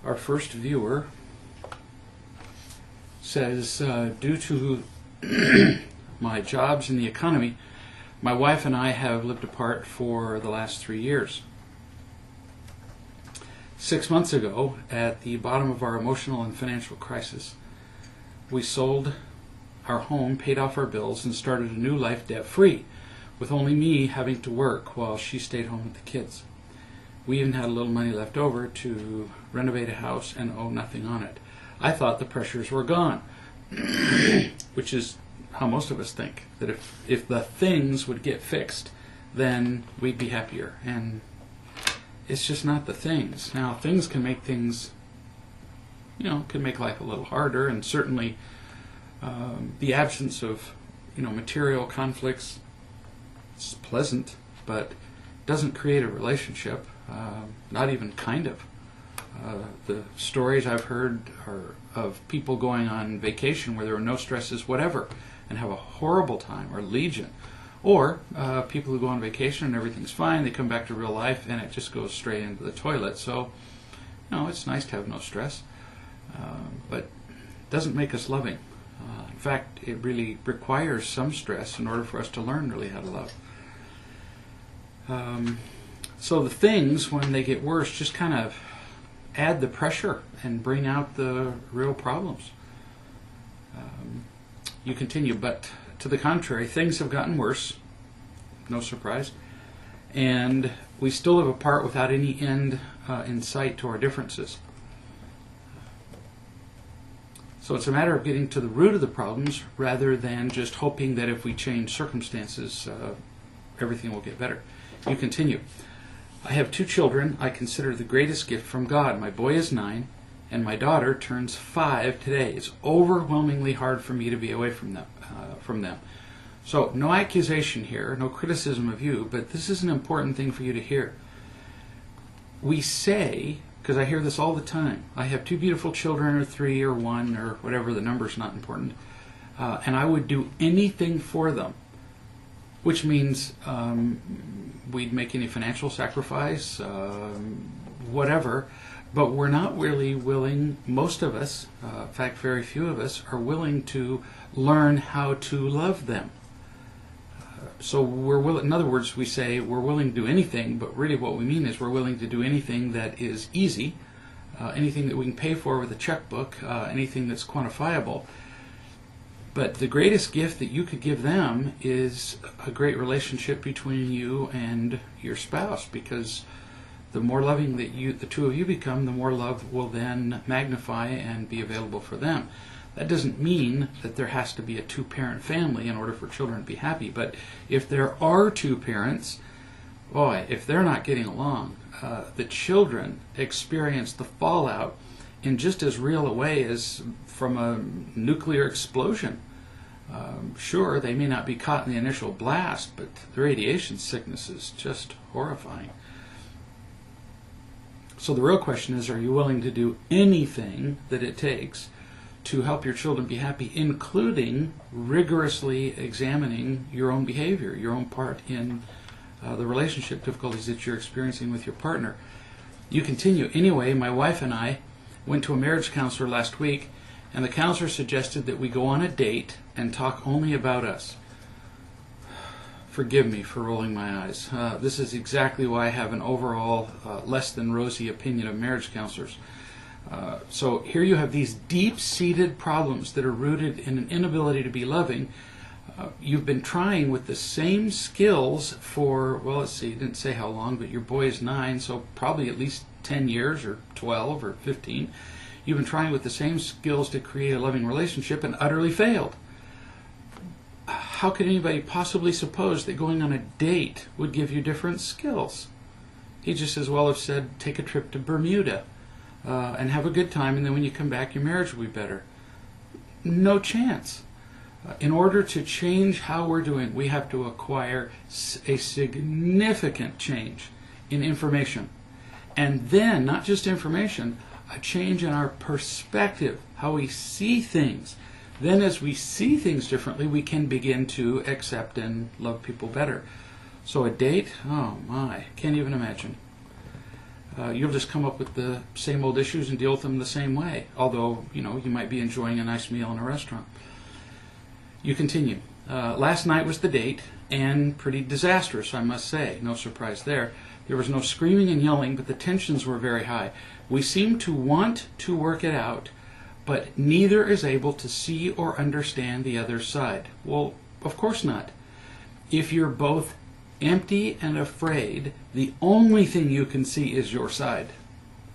Our first viewer says, due to my jobs in the economy, my wife and I have lived apart for the last 3 years. 6 months ago, at the bottom of our emotional and financial crisis, we sold our home, paid off our bills, and started a new life debt-free, with only me having to work while she stayed home with the kids. We even had a little money left over to renovate a house and owe nothing on it. I thought the pressures were gone, which is how most of us think, that if the things would get fixed, then we'd be happier. And it's just not the things. Now, things can make things, can make life a little harder, and certainly the absence of, material conflicts is pleasant, but doesn't create a relationship, not even kind of. The stories I've heard are of people going on vacation where there were no stresses whatever and have a horrible time, or legion. Or people who go on vacation and everything's fine, they come back to real life and it just goes straight into the toilet. So, it's nice to have no stress, but it doesn't make us loving. In fact, it really requires some stress in order for us to learn really how to love. So the things, when they get worse, just kind of add the pressure and bring out the real problems. You continue, but to the contrary, things have gotten worse, no surprise, and we still live apart without any end in sight to our differences. So it's a matter of getting to the root of the problems rather than just hoping that if we change circumstances, everything will get better. You continue. I have 2 children I consider the greatest gift from God. My boy is 9, and my daughter turns 5 today. It's overwhelmingly hard for me to be away from them. So no accusation here, no criticism of you, but this is an important thing for you to hear. We say, because I hear this all the time, I have 2 beautiful children, or 3, or 1, or whatever, the number's not important, and I would do anything for them, which means we'd make any financial sacrifice, whatever, but we're not really willing, most of us, in fact very few of us, are willing to learn how to love them. So we're willing, in other words, we say we're willing to do anything, but really what we mean is we're willing to do anything that is easy, anything that we can pay for with a checkbook, anything that's quantifiable. But the greatest gift that you could give them is a great relationship between you and your spouse, because the more loving that the 2 of you become, the more love will then magnify and be available for them. That doesn't mean that there has to be a 2-parent family in order for children to be happy, but if there are 2 parents, boy, if they're not getting along, the children experience the fallout in just as real a way as from a nuclear explosion. Sure, they may not be caught in the initial blast, but the radiation sickness is just horrifying. So the real question is, are you willing to do anything that it takes to help your children be happy, including rigorously examining your own behavior, your own part in the relationship difficulties that you're experiencing with your partner? You continue. Anyway, my wife and I went to a marriage counselor last week, and the counselor suggested that we go on a date and talk only about us. Forgive me for rolling my eyes. This is exactly why I have an overall less than rosy opinion of marriage counselors. So here you have these deep-seated problems that are rooted in an inability to be loving. You've been trying with the same skills for, well, let's see, you didn't say how long, but your boy is 9, so probably at least 10 years, or 12, or 15. You've been trying with the same skills to create a loving relationship and utterly failed. How could anybody possibly suppose that going on a date would give you different skills? He just as well have said, take a trip to Bermuda and have a good time, and then when you come back, your marriage will be better. No chance. In order to change how we're doing, we have to acquire a significant change in information. And then, not just information, a change in our perspective, how we see things. Then as we see things differently, we can begin to accept and love people better. So a date, oh my, can't even imagine. you'll just come up with the same old issues and deal with them the same way, although you might be enjoying a nice meal in a restaurant. You continue. Last night was the date, and pretty disastrous, I must say. No surprise there. There was no screaming and yelling, but the tensions were very high. We seem to want to work it out, but neither is able to see or understand the other side. Well, of course not. If you're both empty and afraid, the only thing you can see is your side.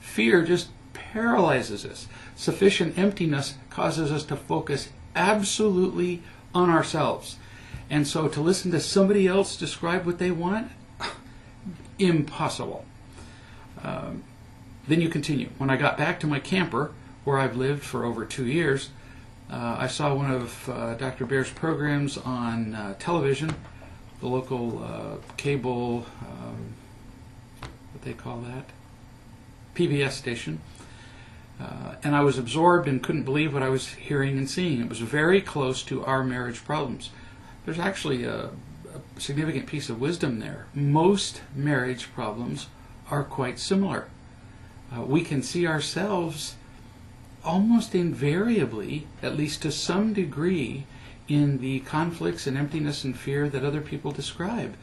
Fear just paralyzes us. Sufficient emptiness causes us to focus absolutely on ourselves. And so to listen to somebody else describe what they want, impossible. Then you continue. When I got back to my camper, where I've lived for over 2 years, I saw one of Dr. Bear's programs on television, the local cable, what they call that, PBS station. And I was absorbed and couldn't believe what I was hearing and seeing. It was very close to our marriage problems. There's actually a significant piece of wisdom there. Most marriage problems are quite similar. We can see ourselves almost invariably, at least to some degree, in the conflicts and emptiness and fear that other people describe.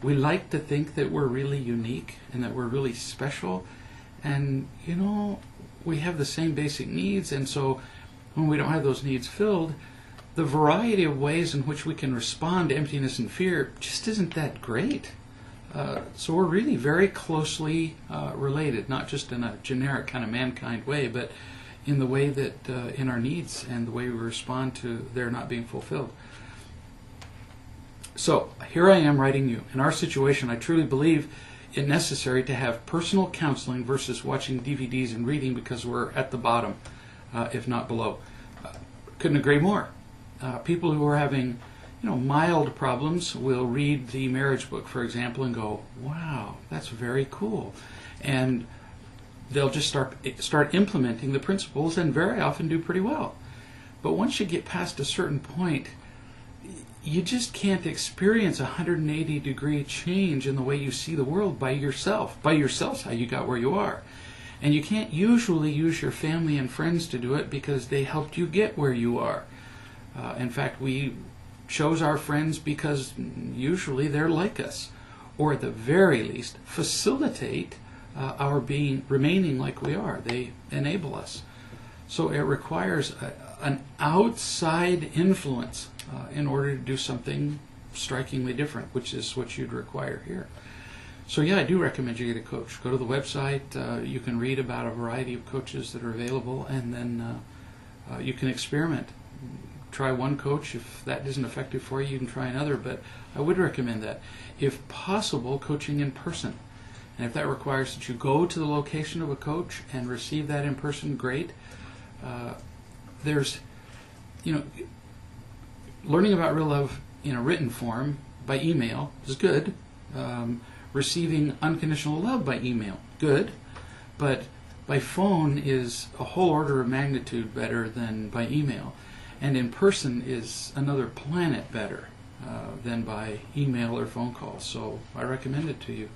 We like to think that we're really unique and that we're really special, and we have the same basic needs, and so when we don't have those needs filled, the variety of ways in which we can respond to emptiness and fear just isn't that great. So we're really very closely related, not just in a generic kind of mankind way, but in the way that in our needs and the way we respond to their not being fulfilled. So here I am writing you. In our situation, I truly believe it necessary to have personal counseling versus watching DVDs and reading because we're at the bottom, if not below. Couldn't agree more. People who are having mild problems will read the marriage book, for example, and go, wow, that's very cool. And they'll just start implementing the principles and very often do pretty well. But once you get past a certain point, you just can't experience a 180-degree change in the way you see the world by yourself. By yourself's how you got where you are. And you can't usually use your family and friends to do it because they helped you get where you are. In fact, we chose our friends because usually they're like us, or at the very least facilitate our remaining like we are. They enable us. So it requires an outside influence in order to do something strikingly different, which is what you'd require here. So yeah, I do recommend you get a coach. Go to the website. You can read about a variety of coaches that are available, and then you can experiment. Try one coach. If that isn't effective for you, you can try another, but I would recommend that. If possible, coaching in person. And if that requires that you go to the location of a coach and receive that in person, great. There's, learning about real love in a written form by email is good. Receiving unconditional love by email, good. But by phone is a whole order of magnitude better than by email. And in person is another planet better than by email or phone call. So I recommend it to you.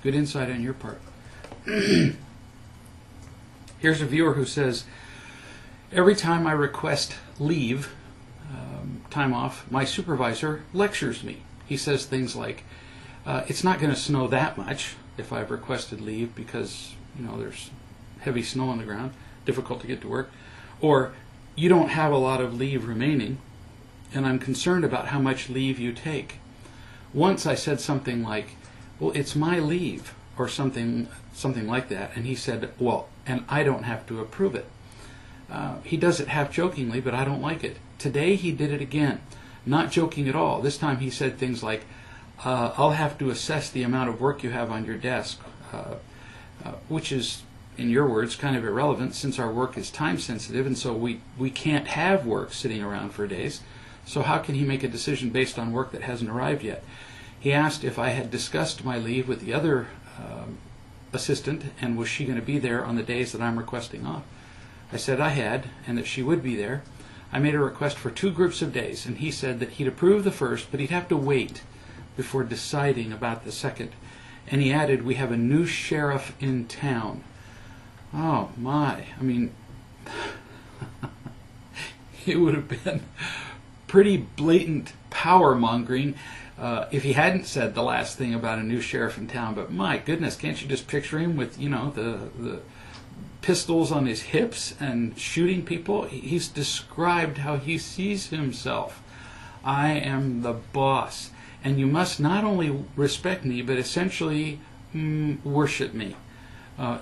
Good insight on your part. Here's a viewer who says, every time I request leave, time off, my supervisor lectures me. He says things like, it's not going to snow that much if I've requested leave because, there's heavy snow on the ground, difficult to get to work. Or, you don't have a lot of leave remaining, and I'm concerned about how much leave you take. Once I said something like, well, it's my leave, or something like that, and he said, well, and I don't have to approve it. He does it half jokingly, but I don't like it. Today he did it again, not joking at all. This time he said things like, I'll have to assess the amount of work you have on your desk, which is, in your words, kind of irrelevant since our work is time sensitive, and so we can't have work sitting around for days. So how can he make a decision based on work that hasn't arrived yet? He asked if I had discussed my leave with the other assistant, and was she going to be there on the days that I'm requesting off. I said I had, and that she would be there. I made a request for 2 groups of days, and he said that he'd approve the first, but he'd have to wait before deciding about the second. And he added, "We have a new sheriff in town." Oh my, I mean, it would have been pretty blatant power mongering if he hadn't said the last thing about a new sheriff in town. But my goodness, can't you just picture him with, the pistols on his hips and shooting people? He's described how he sees himself. I am the boss, and you must not only respect me, but essentially worship me.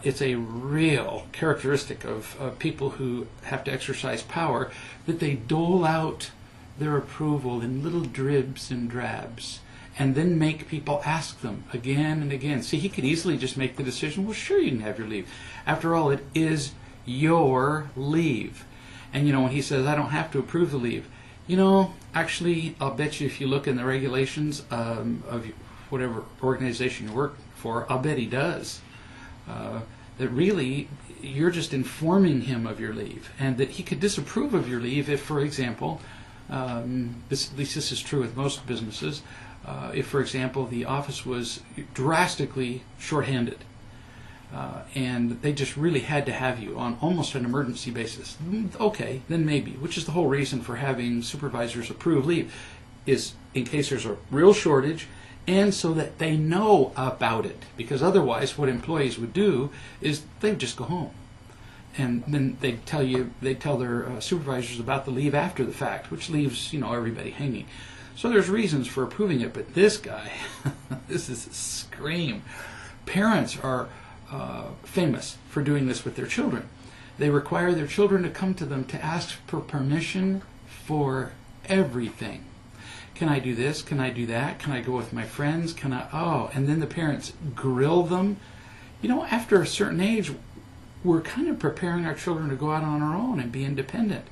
It's a real characteristic of people who have to exercise power, that they dole out their approval in little dribs and drabs, and then make people ask them again and again. See, he could easily just make the decision, well, sure, you can have your leave. After all, it is your leave. And, when he says, I don't have to approve the leave, actually, I'll bet you if you look in the regulations of whatever organization you work for, I'll bet he does. That really, you're just informing him of your leave, and that he could disapprove of your leave if, for example, at least this is true with most businesses, if, for example, the office was drastically shorthanded, and they just really had to have you on almost an emergency basis. Okay, then maybe, which is the whole reason for having supervisors approve leave, is in case there's a real shortage, and so that they know about it. Because otherwise, what employees would do is they'd just go home, and then they'd tell their supervisors about the leave after the fact, which leaves everybody hanging. So there's reasons for approving it, but this guy, this is a scream. Parents are famous for doing this with their children. They require their children to come to them to ask for permission for everything. Can I do this? Can I do that? Can I go with my friends? And then the parents grill them. After a certain age, we're kind of preparing our children to go out on our own and be independent.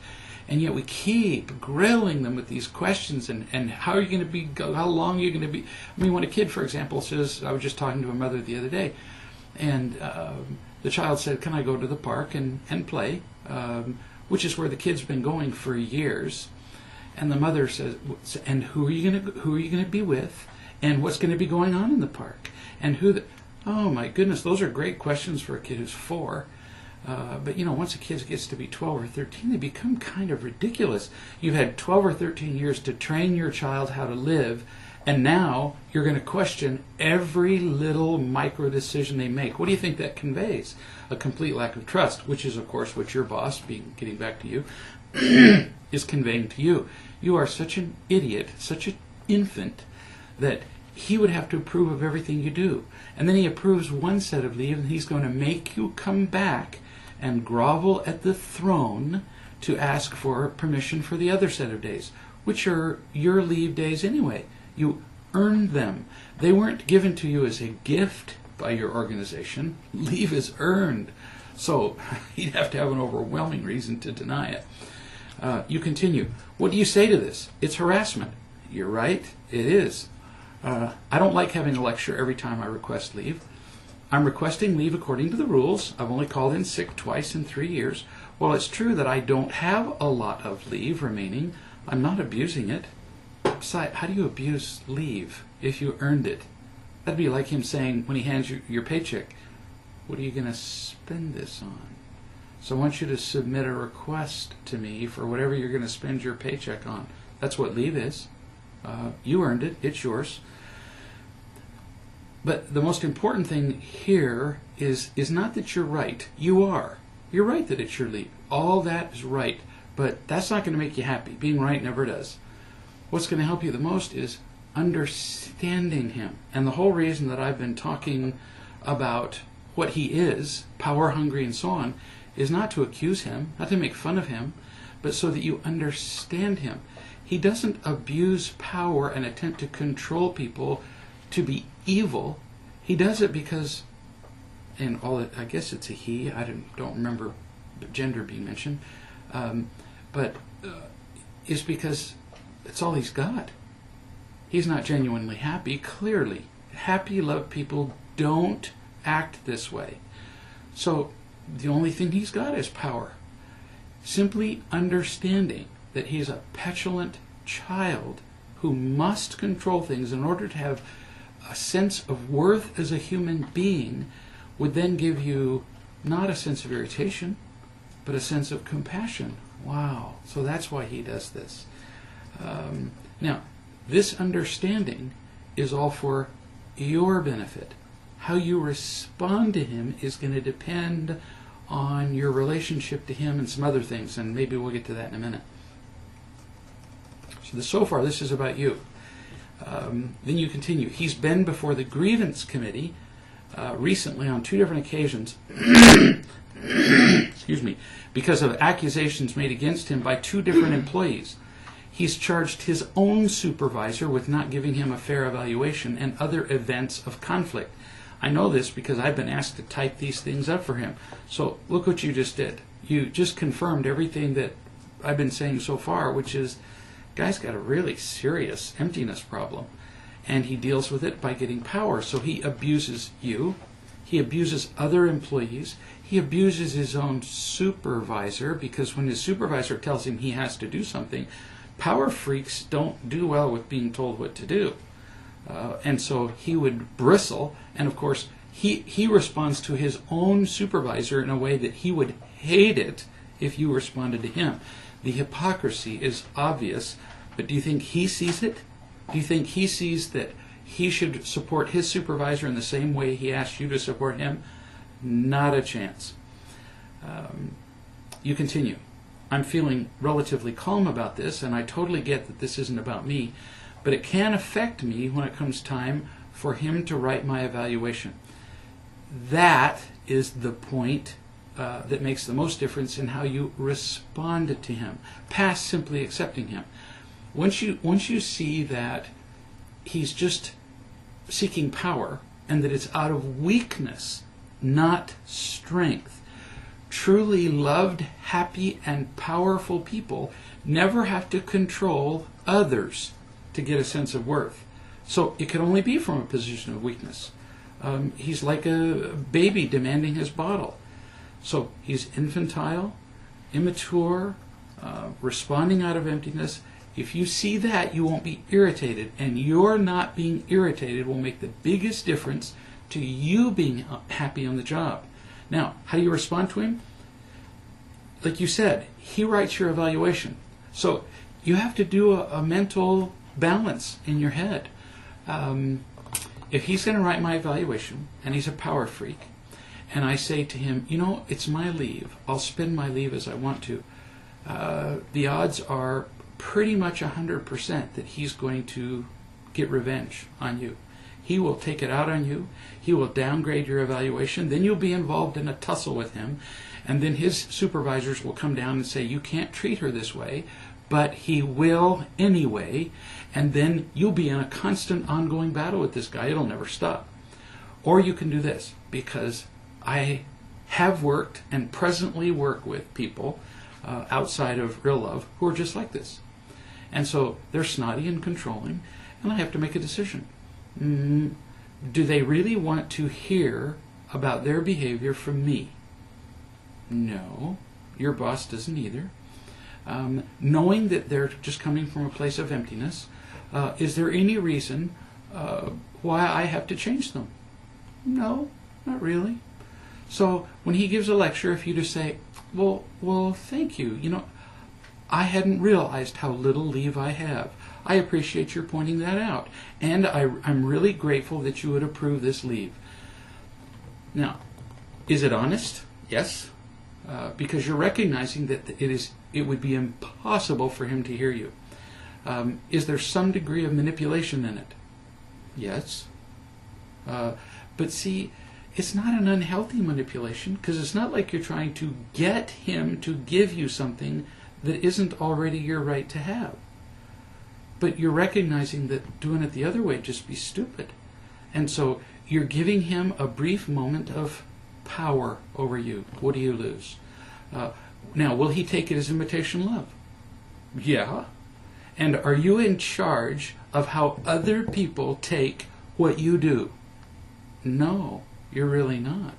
And yet we keep grilling them with these questions, and how are you going to be, how long are you going to be? I mean, when a kid, for example, says, I was just talking to a mother the other day, and the child said, can I go to the park and play? Which is where the kid's been going for years. And the mother says, and who are you going to be with? And what's going to be going on in the park? And oh my goodness, those are great questions for a kid who's 4. But once a kid gets to be 12 or 13, they become kind of ridiculous. You've had 12 or 13 years to train your child how to live, and now you're going to question every little micro decision they make. What do you think that conveys? A complete lack of trust, which is, of course, what your boss, getting back to you, is conveying to you. You are such an idiot, such an infant, that he would have to approve of everything you do. And then he approves one set of leave, and he's going to make you come back and grovel at the throne to ask for permission for the other set of days, which are your leave days anyway. You earned them. They weren't given to you as a gift by your organization. Leave is earned. So you'd have to have an overwhelming reason to deny it. You continue. What do you say to this? It's harassment. You're right. It is. I don't like having a lecture every time I request leave. I'm requesting leave according to the rules. I've only called in sick twice in 3 years. While it's true that I don't have a lot of leave remaining, I'm not abusing it. Besides, how do you abuse leave if you earned it? That'd be like him saying, when he hands you your paycheck, what are you going to spend this on? So I want you to submit a request to me for whatever you're going to spend your paycheck on. That's what leave is. You earned it. It's yours. But the most important thing here is not that you're right. You are. You're right that it's your leave. All that is right. But that's not going to make you happy. Being right never does. What's going to help you the most is understanding him. And the whole reason that I've been talking about what he is, power hungry and so on, is not to accuse him, not to make fun of him, but so that you understand him. He doesn't abuse power and attempt to control people to be evil. He does it because, I guess it's a he, I don't remember gender being mentioned, but it's because it's all he's got. He's not genuinely happy, clearly. Happy, loved people don't act this way. So the only thing he's got is power. Simply understanding that he's a petulant child who must control things in order to have a sense of worth as a human being would then give you not a sense of irritation, but a sense of compassion. Wow. So that's why he does this. Now, this understanding is all for your benefit. How you respond to him is going to depend on your relationship to him and some other things, and maybe we'll get to that in a minute. So far, this is about you. Then you continue. He's been before the grievance committee recently on 2 different occasions, excuse me, because of accusations made against him by 2 different employees. He's charged his own supervisor with not giving him a fair evaluation and other events of conflict. I know this because I've been asked to type these things up for him. So look what you just did. You just confirmed everything that I've been saying so far, which is, guy's got a really serious emptiness problem, and he deals with it by getting power. So he abuses you, he abuses other employees, he abuses his own supervisor, because when his supervisor tells him he has to do something, power freaks don't do well with being told what to do. And so he would bristle, and of course he responds to his own supervisor in a way that he would hate it if you responded to him. The hypocrisy is obvious, but do you think he sees it? Do you think he sees that he should support his supervisor in the same way he asked you to support him? Not a chance. You continue. I'm feeling relatively calm about this, and I totally get that this isn't about me, but it can affect me when it comes time for him to write my evaluation. That is the point that makes the most difference in how you respond to him, past simply accepting him. Once you see that he's just seeking power and that it's out of weakness, not strength. Truly loved, happy, and powerful people never have to control others to get a sense of worth. So it can only be from a position of weakness. He's like a baby demanding his bottle. So he's infantile, immature, responding out of emptiness. If you see that, you won't be irritated, and your not being irritated will make the biggest difference to you being happy on the job. Now, how do you respond to him? Like you said, he writes your evaluation. So you have to do a mental balance in your head. If he's going to write my evaluation, and he's a power freak, and I say to him, you know, it's my leave. I'll spend my leave as I want to. The odds are pretty much 100% that he's going to get revenge on you. He will take it out on you. He will downgrade your evaluation. Then you'll be involved in a tussle with him. And then his supervisors will come down and say, you can't treat her this way, but he will anyway. And then you'll be in a constant ongoing battle with this guy. It'll never stop. Or you can do this, because I have worked and presently work with people outside of real love who are just like this. And so they're snotty and controlling, and I have to make a decision. Do they really want to hear about their behavior from me? No, your boss doesn't either. Knowing that they're just coming from a place of emptiness, is there any reason why I have to change them? No, not really. So when he gives a lecture, if you just say, well, thank you. You know, I hadn't realized how little leave I have. I appreciate your pointing that out. And I'm really grateful that you would approve this leave. Now, is it honest? Yes. Because you're recognizing that it would be impossible for him to hear you. Is there some degree of manipulation in it? Yes. But see, it's not an unhealthy manipulation, because it's not like you're trying to get him to give you something that isn't already your right to have. But you're recognizing that doing it the other way would just be stupid. And so you're giving him a brief moment of power over you. What do you lose? Now, will he take it as imitation love? Yeah. And are you in charge of how other people take what you do? No, you're really not.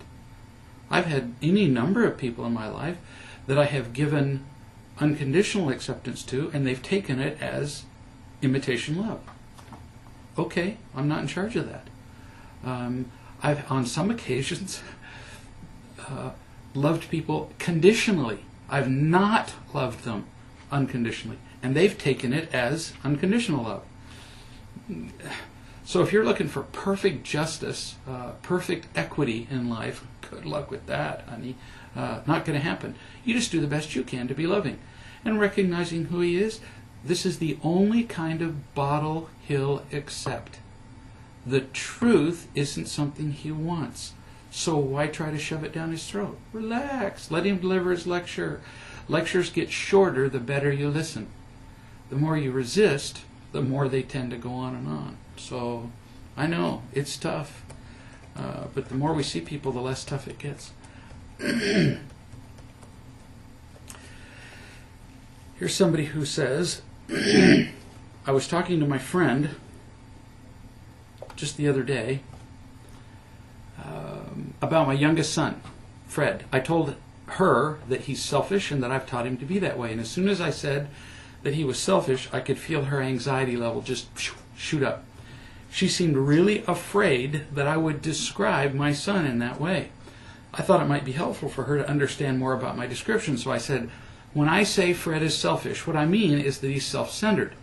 I've had any number of people in my life that I have given unconditional acceptance to, and they've taken it as imitation love. Okay, I'm not in charge of that. I've, on some occasions, loved people conditionally. I've not loved them unconditionally, and they've taken it as unconditional love. So if you're looking for perfect justice, perfect equity in life, good luck with that, honey. Not going to happen. You just do the best you can to be loving. And recognizing who he is, this is the only kind of bottle he'll accept. The truth isn't something he wants. So why try to shove it down his throat? Relax. Let him deliver his lecture. Lectures get shorter the better you listen. The more you resist, the more they tend to go on and on. So I know it's tough, but the more we see people, the less tough it gets. Here's somebody who says, I was talking to my friend just the other day about my youngest son, Fred. I told her that he's selfish and that I've taught him to be that way. And as soon as I said that he was selfish, I could feel her anxiety level just shoot up. She seemed really afraid that I would describe my son in that way. I thought it might be helpful for her to understand more about my description, so I said, when I say Fred is selfish, what I mean is that he's self-centered.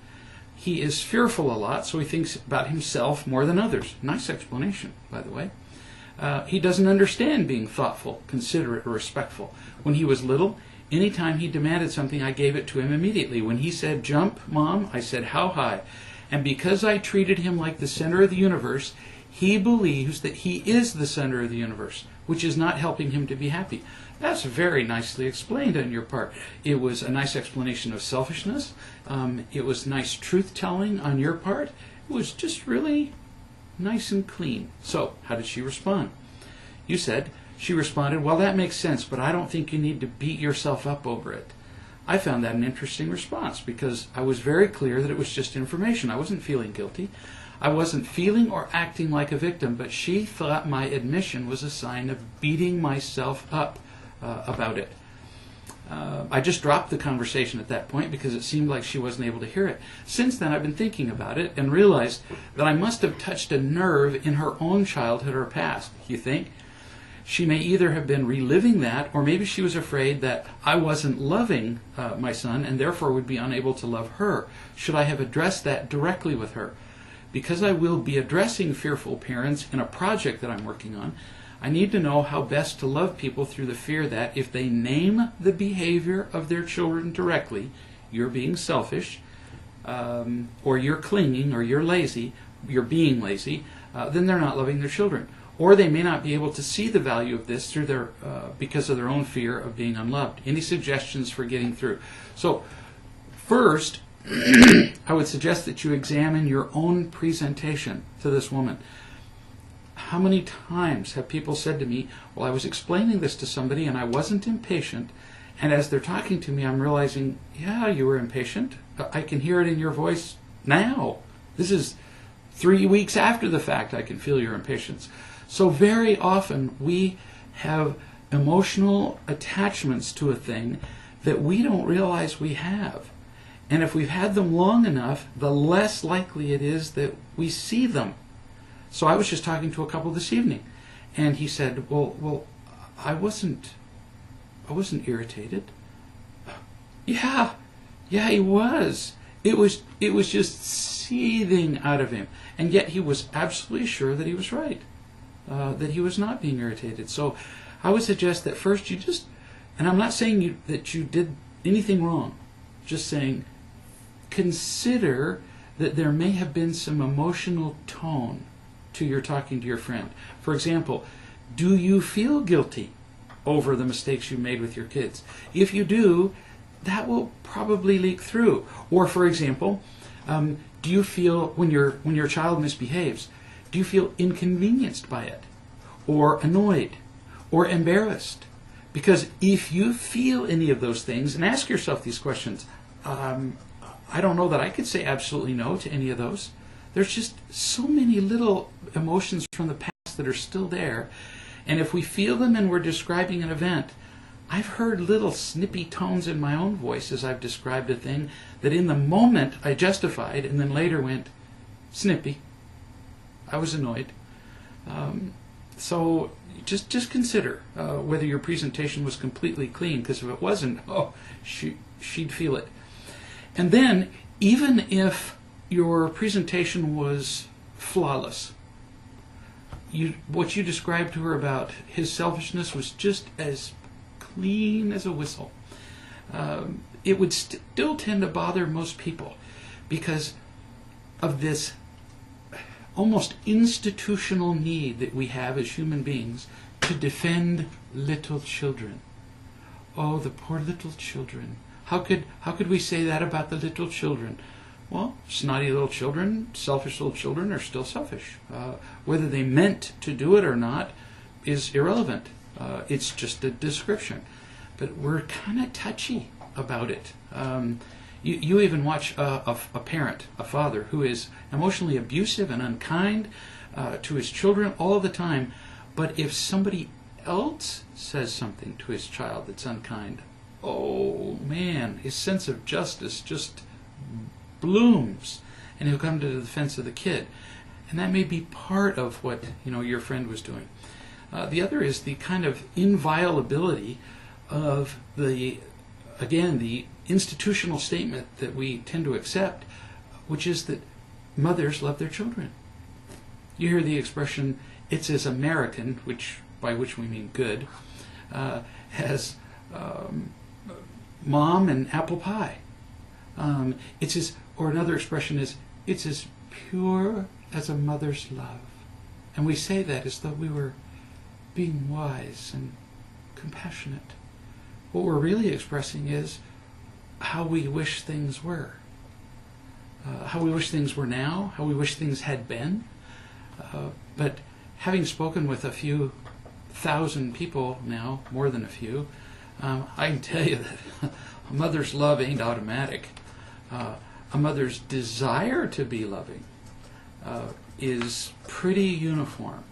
He is fearful a lot, so he thinks about himself more than others. Nice explanation, by the way. He doesn't understand being thoughtful, considerate, or respectful. When he was little, anytime he demanded something, I gave it to him immediately. When he said, jump, Mom, I said, how high? And because I treated him like the center of the universe, he believes that he is the center of the universe, which is not helping him to be happy. That's very nicely explained on your part. It was a nice explanation of selfishness. It was nice truth-telling on your part. It was just really nice and clean. So, how did she respond? You said, she responded, well, that makes sense, but I don't think you need to beat yourself up over it. I found that an interesting response because I was very clear that it was just information. I wasn't feeling guilty. I wasn't feeling or acting like a victim, but she thought my admission was a sign of beating myself up about it. I just dropped the conversation at that point because it seemed like she wasn't able to hear it. Since then, I've been thinking about it and realized that I must have touched a nerve in her own childhood or past. You think? She may either have been reliving that, or maybe she was afraid that I wasn't loving my son and therefore would be unable to love her. Should I have addressed that directly with her? Because I will be addressing fearful parents in a project that I'm working on, I need to know how best to love people through the fear that if they name the behavior of their children directly, you're being selfish, or you're clinging, or you're lazy, you're being lazy, then they're not loving their children. Or they may not be able to see the value of this through their because of their own fear of being unloved. Any suggestions for getting through? So, first, I would suggest that you examine your own presentation to this woman. How many times have people said to me, well, I was explaining this to somebody and I wasn't impatient, and as they're talking to me, I'm realizing, yeah, you were impatient. I can hear it in your voice now. This is 3 weeks after the fact. I can feel your impatience. So very often we have emotional attachments to a thing that we don't realize we have. And if we've had them long enough, the less likely it is that we see them. So I was just talking to a couple this evening, and he said, well, I wasn't irritated. Yeah, he was. It was just seething out of him, and yet he was absolutely sure that he was right, that he was not being irritated. So I would suggest that first you just, and I'm not saying that you did anything wrong, just saying consider that there may have been some emotional tone to your talking to your friend. For example, do you feel guilty over the mistakes you made with your kids? If you do, that will probably leak through. Or for example, do you feel when your child misbehaves, do you feel inconvenienced by it, or annoyed, or embarrassed? Because if you feel any of those things, and ask yourself these questions, I don't know that I could say absolutely no to any of those. There's just so many little emotions from the past that are still there. And if we feel them and we're describing an event, I've heard little snippy tones in my own voice as I've described a thing that in the moment I justified and then later went, snippy. I was annoyed. So just consider whether your presentation was completely clean, because if it wasn't, oh, she'd feel it. And then, even if your presentation was flawless, what you described to her about his selfishness was just as clean as a whistle. It would still tend to bother most people because of this almost institutional need that we have as human beings to defend little children. Oh, the poor little children. How could we say that about the little children? Well, snotty little children, selfish little children are still selfish. Whether they meant to do it or not is irrelevant. It's just a description. But we're kind of touchy about it. You even watch a parent, a father, who is emotionally abusive and unkind to his children all the time, but if somebody else says something to his child that's unkind, oh man, his sense of justice just blooms, and he'll come to the defense of the kid. And that may be part of what your friend was doing. The other is the kind of inviolability of the institutional statement that we tend to accept, which is that mothers love their children. You hear the expression, it's as American, by which we mean good, as mom and apple pie. Or another expression is, it's as pure as a mother's love. And we say that as though we were being wise and compassionate. What we're really expressing is how we wish things were. How we wish things were now, how we wish things had been. But having spoken with a few thousand people now, more than a few, I can tell you that a mother's love ain't automatic. A mother's desire to be loving is pretty uniform.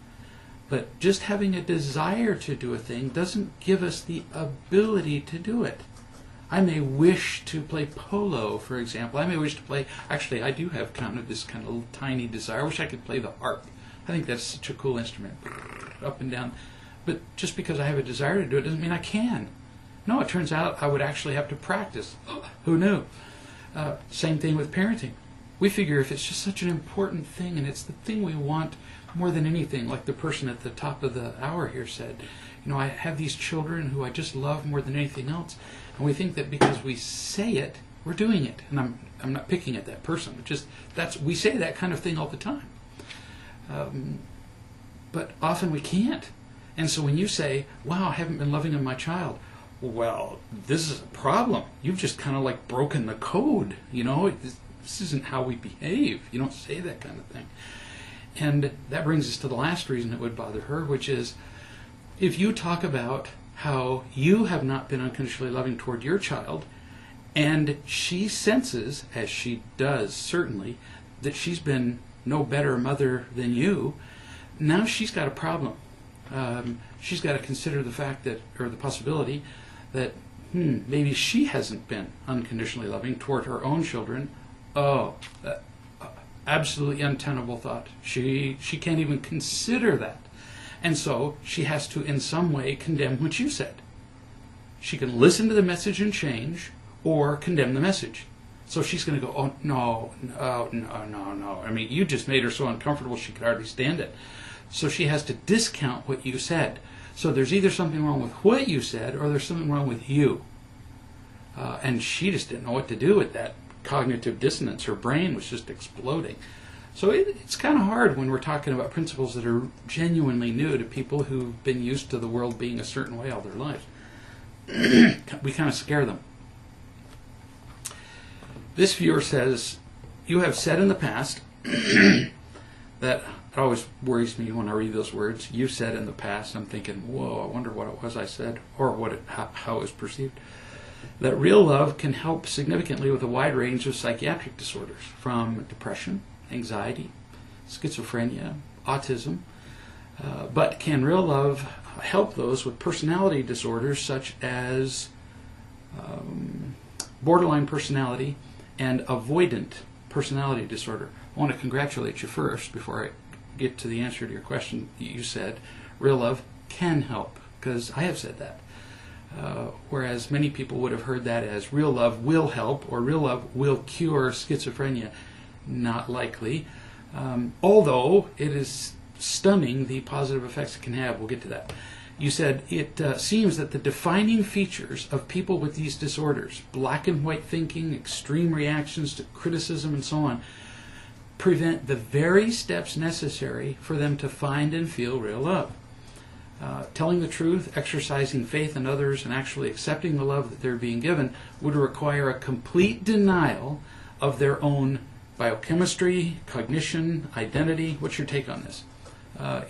But just having a desire to do a thing doesn't give us the ability to do it. I may wish to play polo, for example. I may wish to play, actually I do have this kind of little tiny desire. I wish I could play the harp. I think that's such a cool instrument, up and down. But just because I have a desire to do it doesn't mean I can. No, it turns out I would actually have to practice. Who knew? Same thing with parenting. We figure if it's just such an important thing and it's the thing we want more than anything, like the person at the top of the hour here said, I have these children who I just love more than anything else, and we think that because we say it, we're doing it. And I'm not picking at that person. We say that kind of thing all the time. But often we can't. And so when you say, wow, I haven't been loving my child, well, this is a problem. You've just kind of like broken the code. This isn't how we behave. You don't say that kind of thing. And that brings us to the last reason it would bother her, which is if you talk about how you have not been unconditionally loving toward your child, and she senses, as she does certainly, that she's been no better mother than you, now she's got a problem. She's got to consider the fact that, or the possibility that maybe she hasn't been unconditionally loving toward her own children. Oh, absolutely untenable thought. She can't even consider that. And so she has to in some way condemn what you said. She can listen to the message and change, or condemn the message. So she's going to go, oh, no. I mean, you just made her so uncomfortable she could hardly stand it. So she has to discount what you said. So there's either something wrong with what you said, or there's something wrong with you. And she just didn't know what to do with that cognitive dissonance. Her brain was just exploding. So it's kind of hard when we're talking about principles that are genuinely new to people who've been used to the world being a certain way all their lives. We kind of scare them. This viewer says, you have said in the past that it always worries me when I read those words. You said in the past. I'm thinking, whoa, I wonder what it was I said, or how it was perceived. That real love can help significantly with a wide range of psychiatric disorders, from depression, anxiety, schizophrenia, autism. But can real love help those with personality disorders such as borderline personality and avoidant personality disorder? I want to congratulate you first before I get to the answer to your question, you said real love can help, because I have said that. Whereas many people would have heard that as real love will help or real love will cure schizophrenia. Not likely. Although it is stunning the positive effects it can have. We'll get to that. You said it seems that the defining features of people with these disorders, black and white thinking, extreme reactions to criticism, and so on, prevent the very steps necessary for them to find and feel real love. Telling the truth, exercising faith in others, and actually accepting the love that they're being given would require a complete denial of their own biochemistry, cognition, identity. What's your take on this?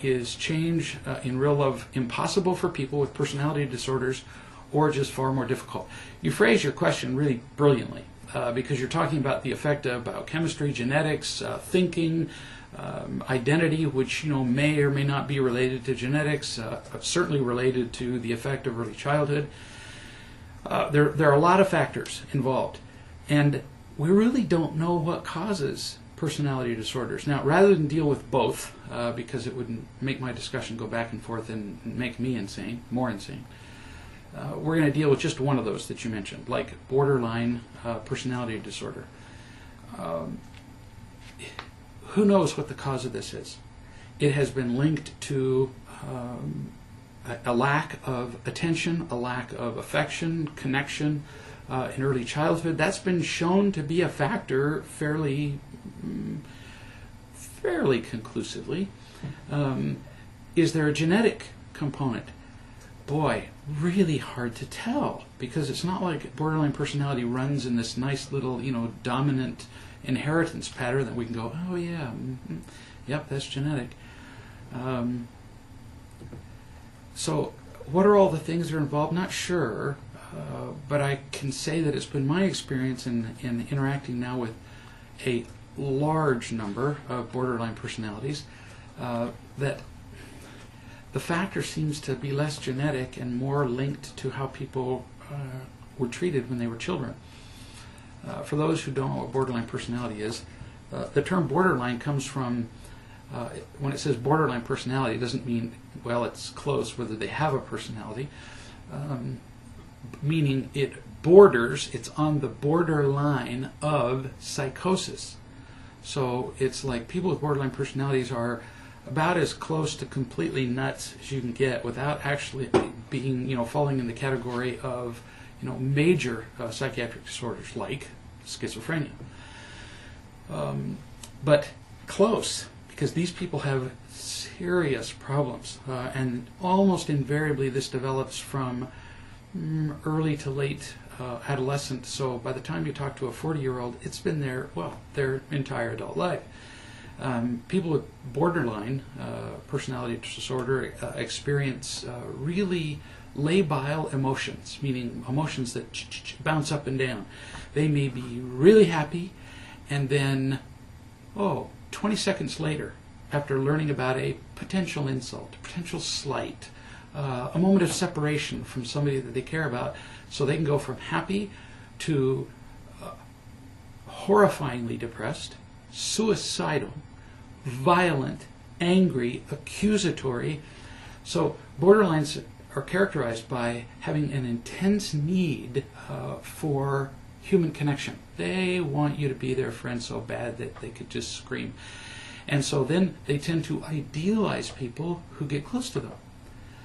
Is change in real love impossible for people with personality disorders, or just far more difficult? You phrase your question really brilliantly, because you're talking about the effect of biochemistry, genetics, thinking, identity, which may or may not be related to genetics, certainly related to the effect of early childhood. There are a lot of factors involved, and we really don't know what causes personality disorders. Now, rather than deal with both, because it would make my discussion go back and forth and make me insane, more insane, we're going to deal with just one of those that you mentioned, like borderline personality disorder. Who knows what the cause of this is? It has been linked to a lack of attention, a lack of affection, connection in early childhood. That's been shown to be a factor fairly conclusively. Is there a genetic component? Boy, really hard to tell, because it's not like borderline personality runs in this nice little, dominant inheritance pattern that we can go, oh yeah, yep, that's genetic. So what are all the things that are involved? Not sure, but I can say that it's been my experience in interacting now with a large number of borderline personalities that the factor seems to be less genetic and more linked to how people were treated when they were children. For those who don't know what borderline personality is, the term borderline comes from, when it says borderline personality, it doesn't mean, well, it's close, whether they have a personality, meaning it borders, it's on the borderline of psychosis. So it's like people with borderline personalities are about as close to completely nuts as you can get without actually being, falling in the category of, major psychiatric disorders like schizophrenia. But close, because these people have serious problems, and almost invariably this develops from early to late adolescent. So by the time you talk to a 40-year-old, it's been their entire adult life. People with borderline personality disorder experience really labile emotions, meaning emotions that bounce up and down. They may be really happy, and then, 20 seconds later, after learning about a potential insult, a potential slight, a moment of separation from somebody that they care about, so they can go from happy to horrifyingly depressed, suicidal, violent, angry, accusatory. So borderlines are characterized by having an intense need for human connection. They want you to be their friend so bad that they could just scream. And so then they tend to idealize people who get close to them.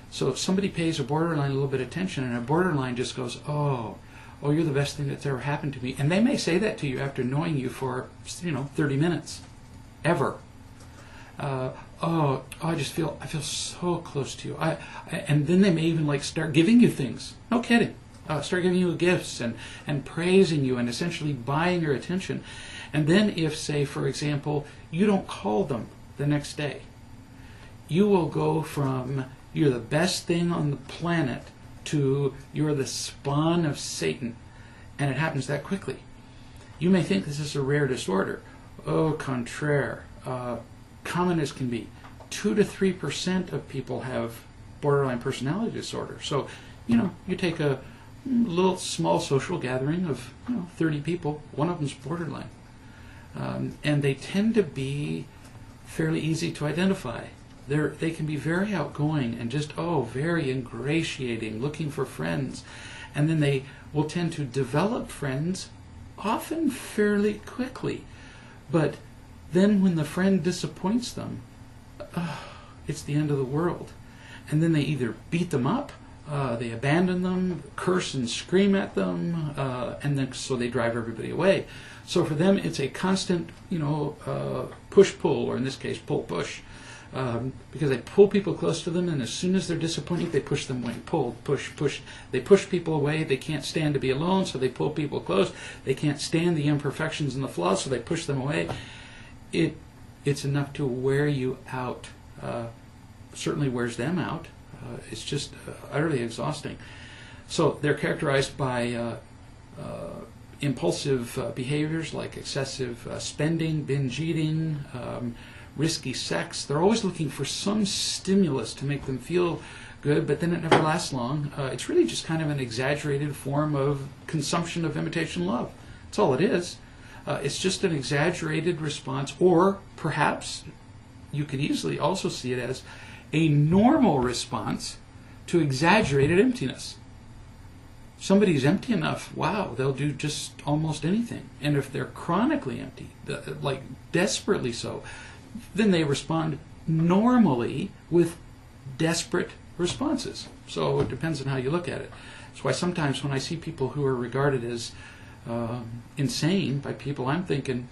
So if somebody pays a borderline a little bit of attention, and a borderline just goes, oh, you're the best thing that's ever happened to me. And they may say that to you after knowing you for, 30 minutes, ever. I feel so close to you. And then they may even start giving you things. No kidding. Start giving you gifts and praising you and essentially buying your attention. And then if, say, for example, you don't call them the next day, you will go from you're the best thing on the planet to you're the spawn of Satan. And it happens that quickly. You may think this is a rare disorder. Au contraire. Common as can be. 2 to 3% of people have borderline personality disorder. So, you take a little small social gathering of 30 people, one of them's borderline. And they tend to be fairly easy to identify. They can be very outgoing and just, very ingratiating, looking for friends. And then they will tend to develop friends often fairly quickly. But then when the friend disappoints them, it's the end of the world. And then they either beat them up, they abandon them, curse and scream at them, and then so they drive everybody away. So for them, it's a constant, push-pull, or in this case, pull-push. Because they pull people close to them, and as soon as they're disappointed, they push them away. Pull, push, push. They push people away. They can't stand to be alone, so they pull people close. They can't stand the imperfections and the flaws, so they push them away. It's enough to wear you out. Certainly wears them out. It's just utterly exhausting. So they're characterized by impulsive behaviors like excessive spending, binge eating, risky sex. They're always looking for some stimulus to make them feel good, but then it never lasts long. It's really just kind of an exaggerated form of consumption of imitation love. That's all it is. It's just an exaggerated response, or perhaps you could easily also see it as a normal response to exaggerated emptiness. Somebody's empty enough, wow, they'll do just almost anything. And if they're chronically empty, like desperately so, then they respond normally with desperate responses. So it depends on how you look at it. That's why sometimes when I see people who are regarded as insane by people, I'm thinking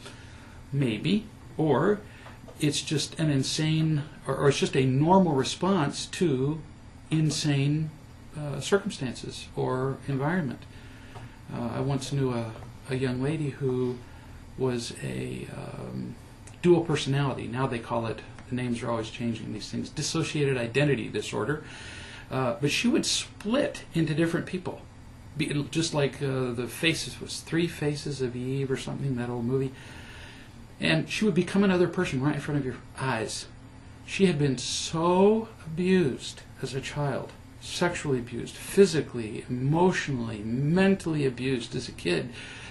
maybe, or it's just an insane, or it's just a normal response to insane circumstances or environment. I once knew a young lady who was a dual personality. Now they call it, the names are always changing these things, dissociated identity disorder. But she would split into different people. Just like the faces, was 3 Faces of Eve or something, that old movie. And she would become another person right in front of your eyes. She had been so abused as a child, sexually abused, physically, emotionally, mentally abused as a kid,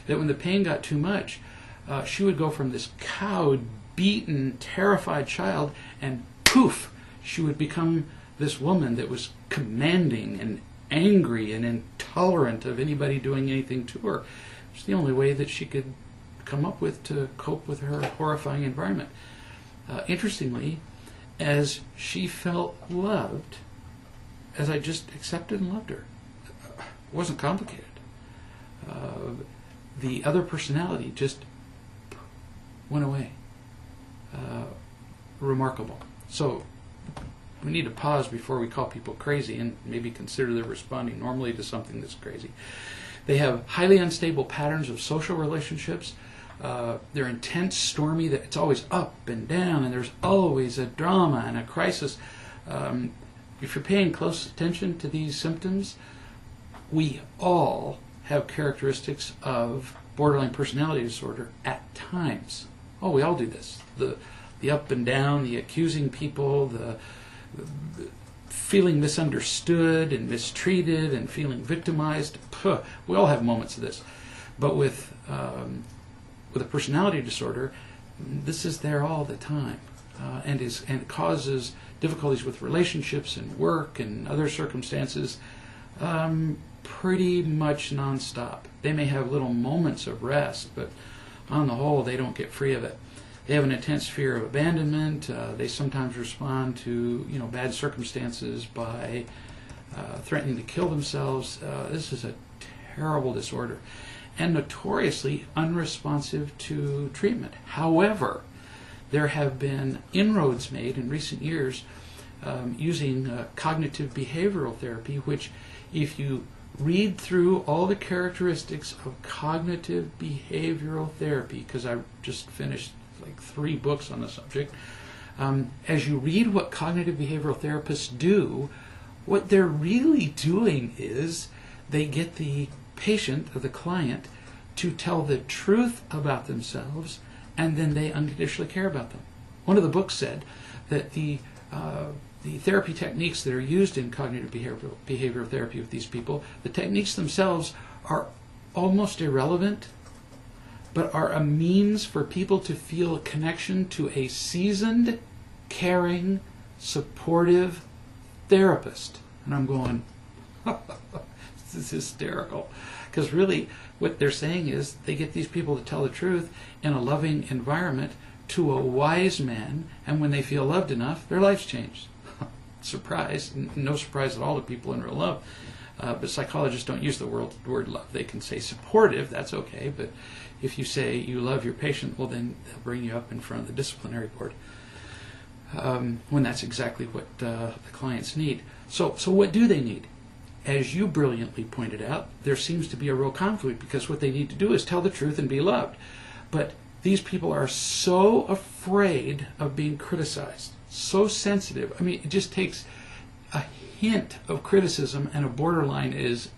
that when the pain got too much, she would go from this cowed, beaten, terrified child, and poof, she would become this woman that was commanding and angry and intolerant of anybody doing anything to her. It's the only way that she could come up with to cope with her horrifying environment. Interestingly, as she felt loved, as I just accepted and loved her, it wasn't complicated. The other personality just went away. Remarkable. So we need to pause before we call people crazy and maybe consider they're responding normally to something that's crazy. They have highly unstable patterns of social relationships. They're intense, stormy, that it's always up and down, and there's always a drama and a crisis. If you're paying close attention to these symptoms, we all have characteristics of borderline personality disorder at times. Oh, we all do this. The up and down, the accusing people, the feeling misunderstood and mistreated and feeling victimized. We all have moments of this. But with a personality disorder, this is there all the time, and it causes difficulties with relationships and work and other circumstances pretty much nonstop. They may have little moments of rest, but on the whole, they don't get free of it. They have an intense fear of abandonment. They sometimes respond to bad circumstances by threatening to kill themselves. This is a terrible disorder, and notoriously unresponsive to treatment. However, there have been inroads made in recent years using cognitive behavioral therapy, which, if you read through all the characteristics of cognitive behavioral therapy, because I just finished like 3 books on the subject, as you read what cognitive behavioral therapists do, what they're really doing is they get the patient or the client to tell the truth about themselves, and then they unconditionally care about them. One of the books said that the therapy techniques that are used in cognitive behavioral therapy with these people, the techniques themselves are almost irrelevant. but are a means for people to feel a connection to a seasoned, caring, supportive therapist. And I'm going, this is hysterical. Because really, what they're saying is they get these people to tell the truth in a loving environment to a wise man, and when they feel loved enough, their lives change. Surprise. No surprise at all to people in real love. But psychologists don't use the word love. They can say supportive, that's okay, but if you say you love your patient, well then they'll bring you up in front of the disciplinary board when that's exactly what the clients need. So what do they need? As you brilliantly pointed out, there seems to be a real conflict because what they need to do is tell the truth and be loved. But these people are so afraid of being criticized, so sensitive. I mean, it just takes a hint of criticism and a borderline is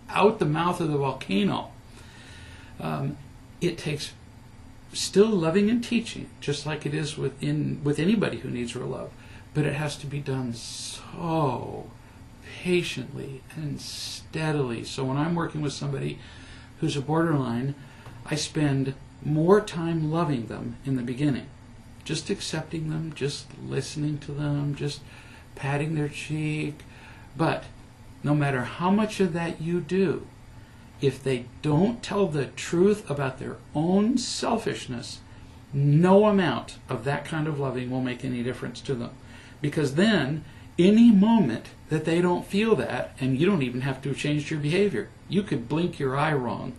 out the mouth of the volcano. It takes still loving and teaching, just like it is with anybody who needs real love, but it has to be done so patiently and steadily. So when I'm working with somebody who's a borderline, I spend more time loving them in the beginning, just accepting them, just listening to them, just patting their cheek. But no matter how much of that you do, if they don't tell the truth about their own selfishness, no amount of that kind of loving will make any difference to them. Because then, any moment that they don't feel that, and you don't even have to change your behavior, you could blink your eye wrong,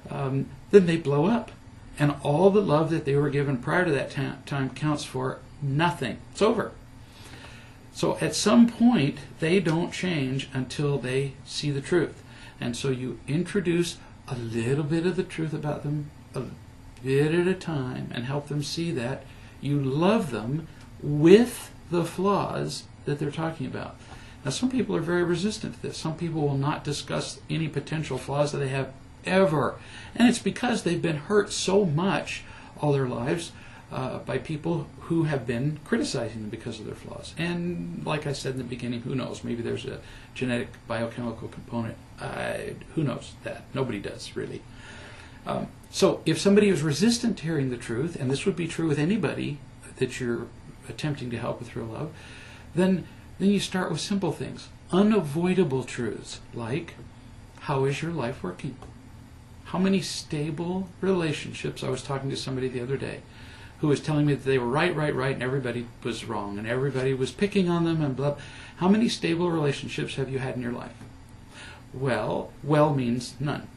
then they blow up. And all the love that they were given prior to that time counts for nothing. It's over. So at some point, they don't change until they see the truth. And so you introduce a little bit of the truth about them, a bit at a time, and help them see that you love them with the flaws that they're talking about. Now, some people are very resistant to this. Some people will not discuss any potential flaws that they have ever. And it's because they've been hurt so much all their lives by people who have been criticizing them because of their flaws. And like I said in the beginning, who knows? Maybe there's a genetic biochemical component. Who knows that? Nobody does, really. So if somebody is resistant to hearing the truth, and this would be true with anybody that you're attempting to help with real love, then you start with simple things. Unavoidable truths like, how is your life working? How many stable relationships? I was talking to somebody the other day who was telling me that they were right, and everybody was wrong, and everybody was picking on them, and blah. How many stable relationships have you had in your life? Well means none.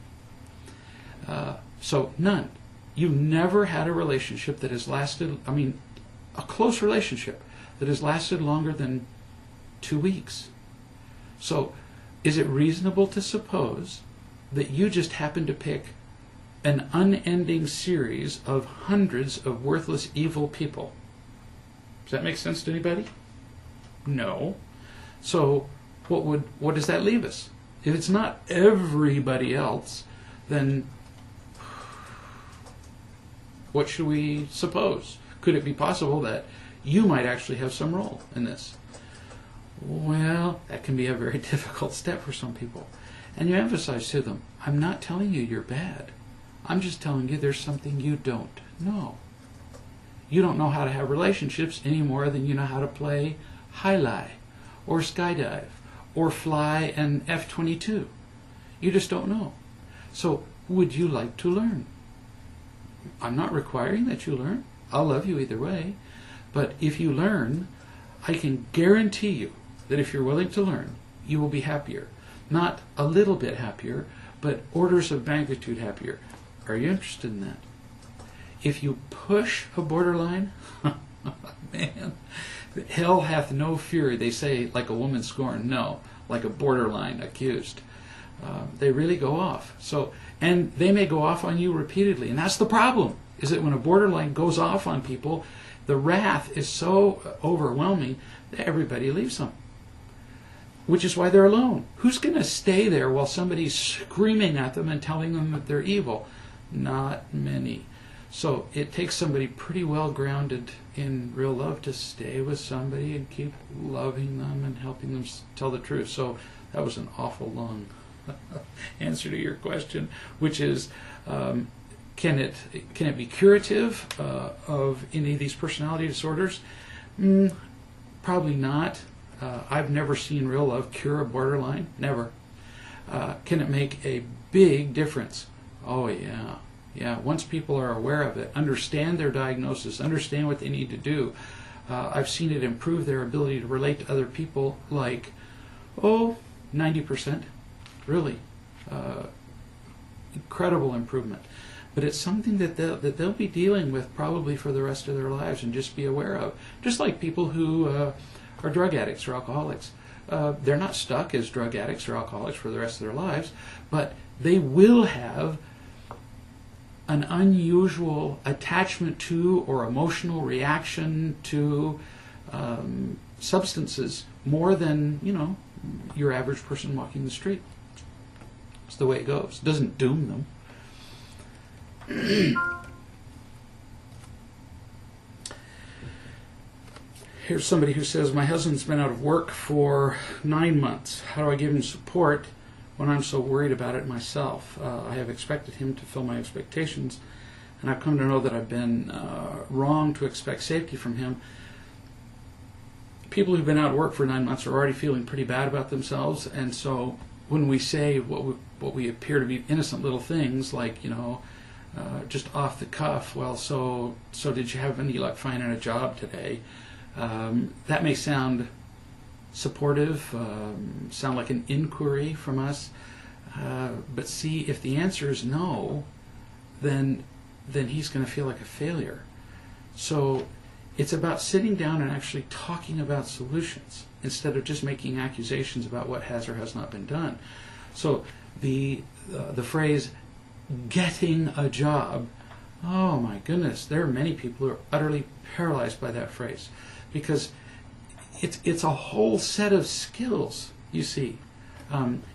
So none. You never had a relationship that has lasted, a close relationship that has lasted longer than 2 weeks. So is it reasonable to suppose that you just happen to pick an unending series of hundreds of worthless, evil people? Does that make sense to anybody? No. So what does that leave us? If it's not everybody else, then what should we suppose? Could it be possible that you might actually have some role in this? Well, that can be a very difficult step for some people. And you emphasize to them, I'm not telling you you're bad. I'm just telling you there's something you don't know. You don't know how to have relationships any more than you know how to play high-lie or skydive or fly an F-22. You just don't know. So would you like to learn? I'm not requiring that you learn. I'll love you either way. But if you learn, I can guarantee you that if you're willing to learn, you will be happier. Not a little bit happier, but orders of magnitude happier. Are you interested in that? If you push a borderline, man, hell hath no fury. They say, like a woman scorned. No, like a borderline accused. They really go off. And they may go off on you repeatedly. And that's the problem, is that when a borderline goes off on people, the wrath is so overwhelming that everybody leaves them. Which is why they're alone. Who's going to stay there while somebody's screaming at them and telling them that they're evil? Not many. So it takes somebody pretty well grounded in real love to stay with somebody and keep loving them and helping them tell the truth. So that was an awful long answer to your question, which is Can it be curative of any of these personality disorders? Probably not. I've never seen real love cure a borderline. Never. Can it make a big difference? Oh yeah. Yeah, once people are aware of it, understand their diagnosis, understand what they need to do, I've seen it improve their ability to relate to other people like, 90%. Really. Incredible improvement. But it's something that they'll be dealing with probably for the rest of their lives and just be aware of. Just like people who are drug addicts or alcoholics. They're not stuck as drug addicts or alcoholics for the rest of their lives, but they will have an unusual attachment to or emotional reaction to substances more than, your average person walking the street. It's the way it goes. It doesn't doom them. Here's somebody who says, my husband's been out of work for 9 months. How do I give him support when I'm so worried about it myself? I have expected him to fill my expectations, and I've come to know that I've been wrong to expect safety from him. People who've been out of work for 9 months are already feeling pretty bad about themselves, and so when we say what we appear to be innocent little things, like, just off the cuff, well, so did you have any luck finding a job today? That may sound supportive, sound like an inquiry from us, but see, if the answer is no, then he's going to feel like a failure. So it's about sitting down and actually talking about solutions instead of just making accusations about what has or has not been done. So the phrase "getting a job," oh my goodness, there are many people who are utterly paralyzed by that phrase, because it's a whole set of skills, you see.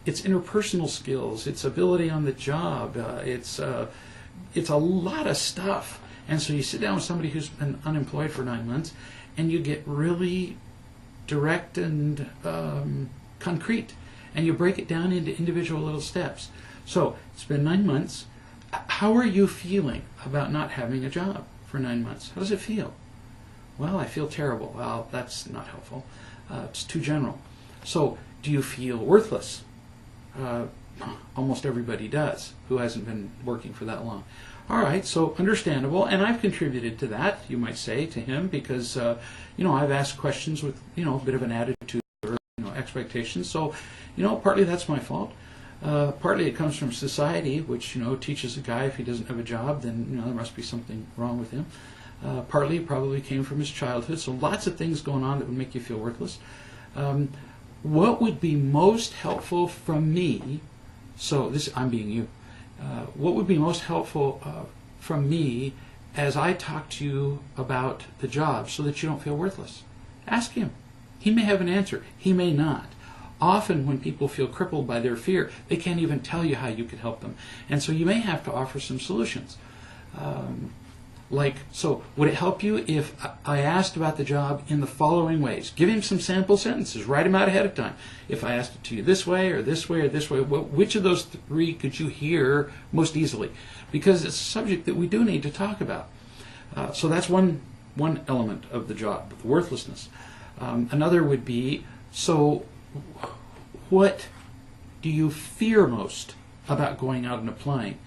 It's interpersonal skills, it's ability on the job, it's a lot of stuff. And so you sit down with somebody who's been unemployed for 9 months, and you get really direct and concrete, and you break it down into individual little steps. So it's been 9 months. How are you feeling about not having a job for 9 months? How does it feel? Well, I feel terrible. Well, that's not helpful. It's too general. So, do you feel worthless? Almost everybody does who hasn't been working for that long. All right, so understandable, and I've contributed to that, you might say, to him, because I've asked questions with a bit of an attitude or expectations. So, partly that's my fault. Partly it comes from society, which teaches a guy if he doesn't have a job, then there must be something wrong with him. Partly it probably came from his childhood. So lots of things going on that would make you feel worthless. What would be most helpful from me? So I'm being you. What would be most helpful from me as I talk to you about the job so that you don't feel worthless? Ask him. He may have an answer. He may not. Often when people feel crippled by their fear, they can't even tell you how you could help them. And so you may have to offer some solutions. So would it help you if I asked about the job in the following ways? Give him some sample sentences. Write them out ahead of time. If I asked it to you this way or this way or this way, which of those three could you hear most easily? Because it's a subject that we do need to talk about. So that's one element of the job, the worthlessness. Another would be, so what do you fear most about going out and applying?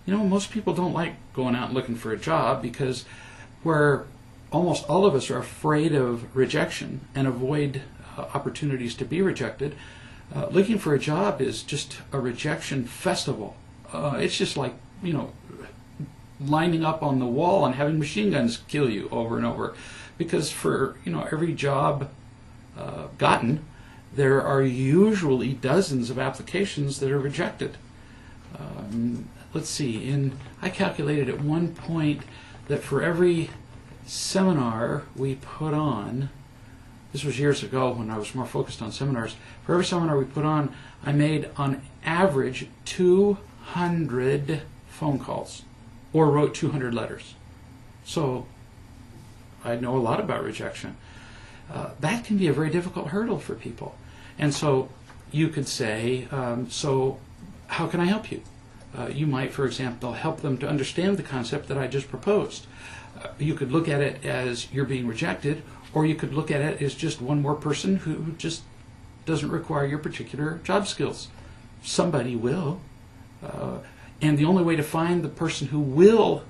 Most people don't like going out and looking for a job because where almost all of us are afraid of rejection and avoid opportunities to be rejected, looking for a job is just a rejection festival. It's just like, lining up on the wall and having machine guns kill you over and over. Because for, every job gotten, there are usually dozens of applications that are rejected. Let's see, I calculated at one point that for every seminar we put on, this was years ago when I was more focused on seminars, for every seminar we put on, I made on average 200 phone calls or wrote 200 letters. So I know a lot about rejection. That can be a very difficult hurdle for people. And so you could say, so how can I help you? You might, for example, help them to understand the concept that I just proposed. You could look at it as you're being rejected, or you could look at it as just one more person who just doesn't require your particular job skills. Somebody will. And the only way to find the person who will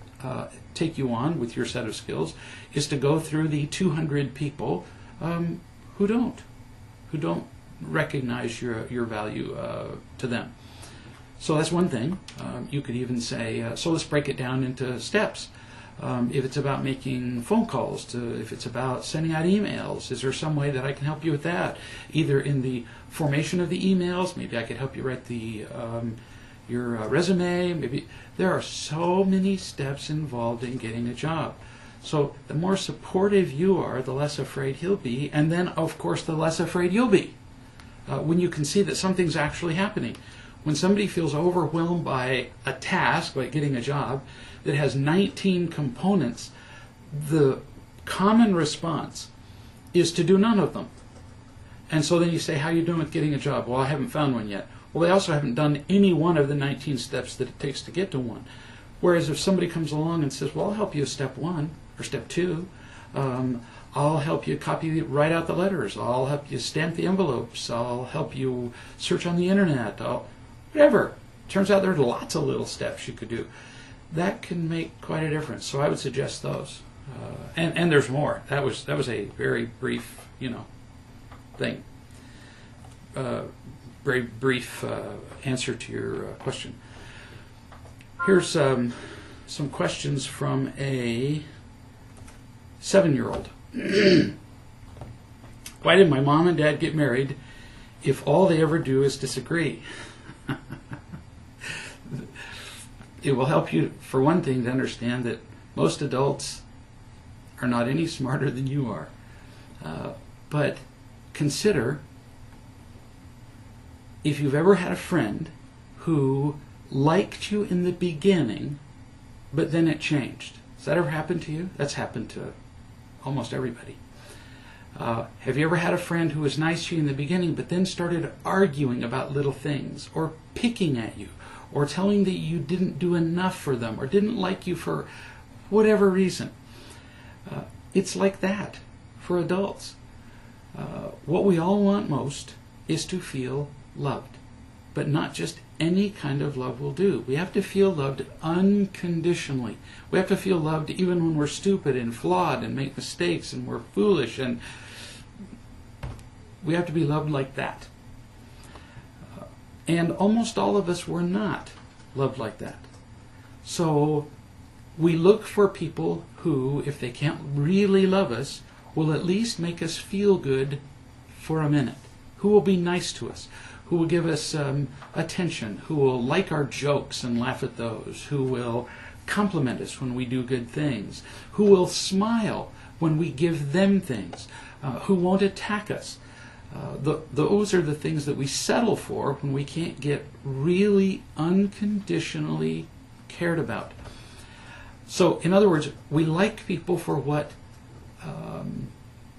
take you on with your set of skills is to go through the 200 people who don't recognize your value to them. So that's one thing. You could even say, so let's break it down into steps. If it's about making phone calls, if it's about sending out emails, is there some way that I can help you with that? Either in the formation of the emails, maybe I could help you write your resume. Maybe there are so many steps involved in getting a job. So the more supportive you are, the less afraid he'll be, and then of course the less afraid you'll be when you can see that something's actually happening. When somebody feels overwhelmed by a task, like getting a job, that has 19 components, the common response is to do none of them. And so then you say, how are you doing with getting a job? Well, I haven't found one yet. Well, they also haven't done any one of the 19 steps that it takes to get to one. Whereas if somebody comes along and says, well, I'll help you with step 1 or step 2, I'll help you write out the letters, I'll help you stamp the envelopes, I'll help you search on the internet, whatever. Turns out there are lots of little steps you could do. That can make quite a difference. So I would suggest those. And there's more. That was a very brief, thing. Very brief answer to your question. Here's some questions from a 7-year-old. Why did my mom and dad get married if all they ever do is disagree? It will help you, for one thing, to understand that most adults are not any smarter than you are. But consider if you've ever had a friend who liked you in the beginning, but then it changed. Has that ever happened to you? That's happened to almost everybody. Have you ever had a friend who was nice to you in the beginning, but then started arguing about little things, or picking at you, or telling that you didn't do enough for them, or didn't like you for whatever reason? It's like that for adults. What we all want most is to feel loved, but not just any kind of love will do. We have to feel loved unconditionally. We have to feel loved even when we're stupid and flawed and make mistakes and we're foolish, and we have to be loved like that. And almost all of us were not loved like that. So we look for people who, if they can't really love us, will at least make us feel good for a minute, who will be nice to us, who will give us attention, who will like our jokes and laugh at those, who will compliment us when we do good things, who will smile when we give them things, who won't attack us. Those are the things that we settle for when we can't get really unconditionally cared about. So, in other words, we like people for what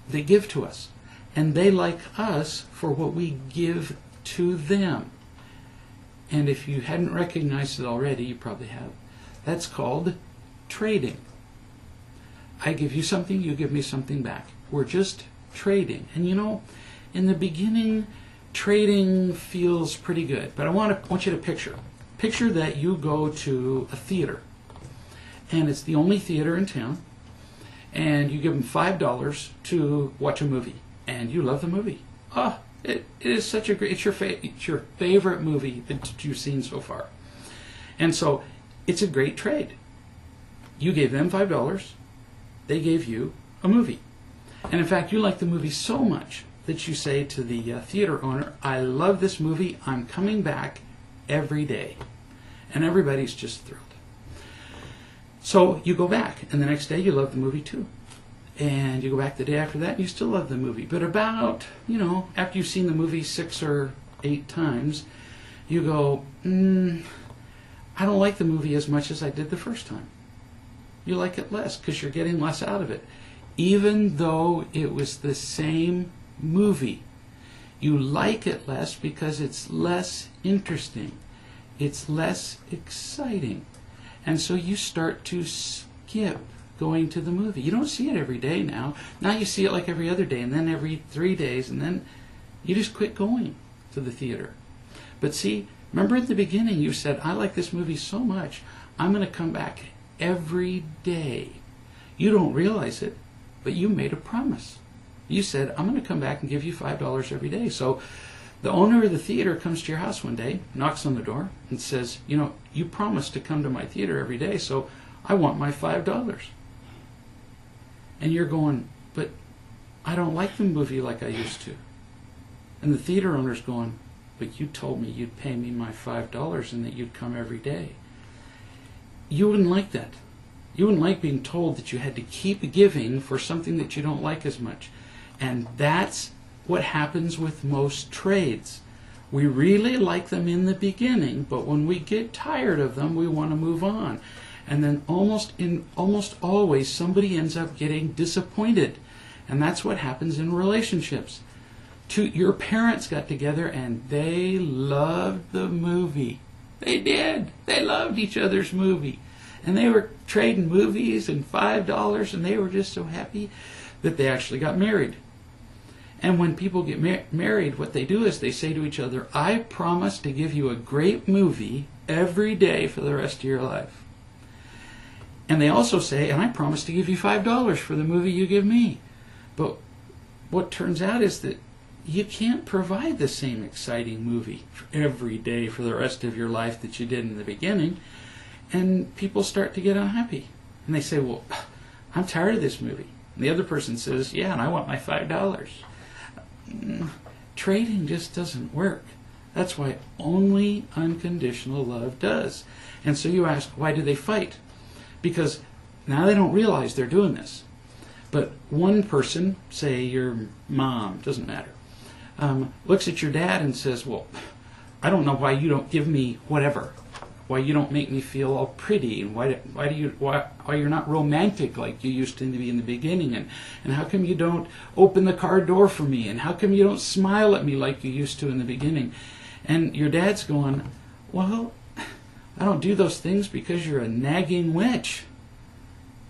they give to us, and they like us for what we give to them. And if you hadn't recognized it already, you probably have. That's called trading. I give you something, you give me something back. We're just trading. And in the beginning, trading feels pretty good. But I want you to picture that you go to a theater, and it's the only theater in town, and you give them $5 to watch a movie, and you love the movie. It is such a great, it's your favorite movie that you've seen so far. And so it's a great trade. You gave them $5, they gave you a movie. And in fact, you like the movie so much that you say to the theater owner, I love this movie, I'm coming back every day. And everybody's just thrilled. So you go back, and the next day you love the movie too. And you go back the day after that, and you still love the movie. But about, after you've seen the movie 6 or 8 times, you go, I don't like the movie as much as I did the first time. You like it less because you're getting less out of it. Even though it was the same movie, you like it less because it's less interesting. it's less exciting. And so you start to skip going to the movie. You don't see it every day now. Now you see it like every other day, and then every 3 days, and then you just quit going to the theater. But see, remember at the beginning you said, I like this movie so much, I'm going to come back every day. You don't realize it, but you made a promise. You said, I'm going to come back and give you $5 every day. So the owner of the theater comes to your house one day, knocks on the door, and says, you know, you promised to come to my theater every day, so I want my $5. And you're going, but I don't like the movie like I used to. And the theater owner's going, but you told me you'd pay me my $5 and that you'd come every day. You wouldn't like that. You wouldn't like being told that you had to keep giving for something that you don't like as much. And that's what happens with most trades. We really like them in the beginning, but when we get tired of them, we want to move on. And then almost always somebody ends up getting disappointed. And that's what happens in relationships. Your parents got together and they loved the movie. They did. They loved each other's movie. And they were trading movies and $5, and they were just so happy that they actually got married. And when people get married, what they do is they say to each other, I promise to give you a great movie every day for the rest of your life. And they also say, and I promise to give you $5 for the movie you give me. But what turns out is that you can't provide the same exciting movie every day for the rest of your life that you did in the beginning. And people start to get unhappy. And they say, well, I'm tired of this movie. And the other person says, yeah, and I want my $5. Trading just doesn't work. That's why only unconditional love does. And so you ask, why do they fight? Because now they don't realize they're doing this. But one person, say your mom, doesn't matter, looks at your dad and says, well, I don't know why you don't give me whatever. Why you don't make me feel all pretty, and why you're not romantic like you used to be in the beginning, and how come you don't open the car door for me, and how come you don't smile at me like you used to in the beginning? And your dad's going, well, I don't do those things because you're a nagging witch.